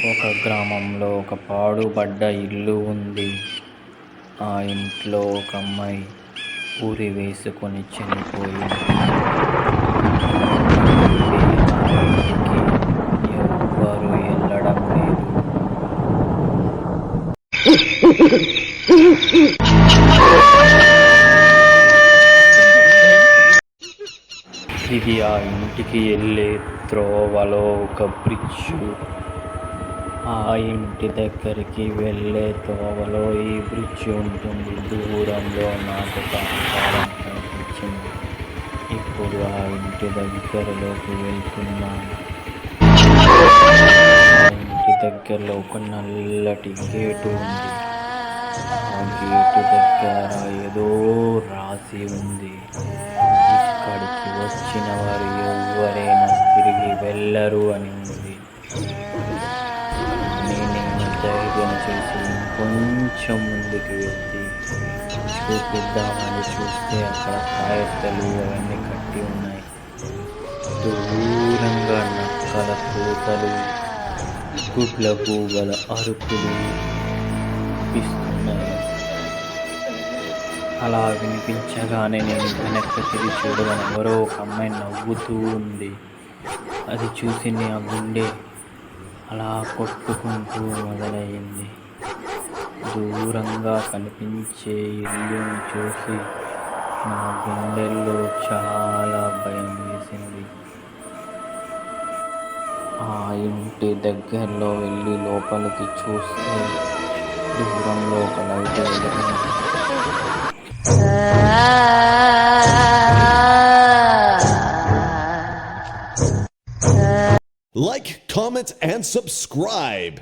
ఒక గ్రామంలో ఒక పాడుబడ్డ ఇల్లు ఉంది. ఆ ఇంట్లో ఒక అమ్మాయి ఊరి వేసుకొని చనిపోయింది. ఆ ఇంటికి ఎవ్వరూ వెళ్ళడం లేదు. ఇది ఆ ఇంటికి వెళ్ళే త్రోవలో ఒక బ్రిడ్జ్. ఆ ఇంటి దగ్గరికి వెళ్ళే త్రోవలో ఈ బ్రిడ్జ్ ఉంటుంది. దూరంలో నాకు ఒక ఆకారం కనిపించింది. ఇప్పుడు ఆ ఇంటి దగ్గరలోకి వెళ్తున్నాను. ఆ ఇంటి దగ్గరలో ఒక నల్లటి గేటు ఉంది. ఆ గేటు దగ్గర ఏదో రాసి ఉంది. ఇక్కడికి వచ్చిన వారు ఎవరైనా తిరిగి వెళ్ళరు అని ఉంది. కానీ నేను ధైర్యం చేసి కొంచెం ముందుకు వెళ్ళి చూపిద్దామని చూస్తే అక్కడ తాయెత్తలు అవన్నీ కట్టి ఉన్నాయి. దూరంగా నక్కల కూతలు, గుడ్ల గూగల అరుపులు వినిపిస్తున్నాయి. అలా వినిపించగానే నేను వెనక్కి తిరిగి చూడగానే ఎవరో ఒక అమ్మాయి నవ్వుతూ ఉంది. అది చూసి నా గుండె అలా కొట్టుకుంటూ మొదలయ్యింది. దూరంగా కనిపించే ఇల్లుని చూసి నా గుండెల్లో చాలా భయం వేసింది. ఆ ఇంటి దగ్గరలో వెళ్ళి లోపలికి చూస్తే దూరంలో ఒక లైట్ వెలిగింది. Like, comment, and subscribe.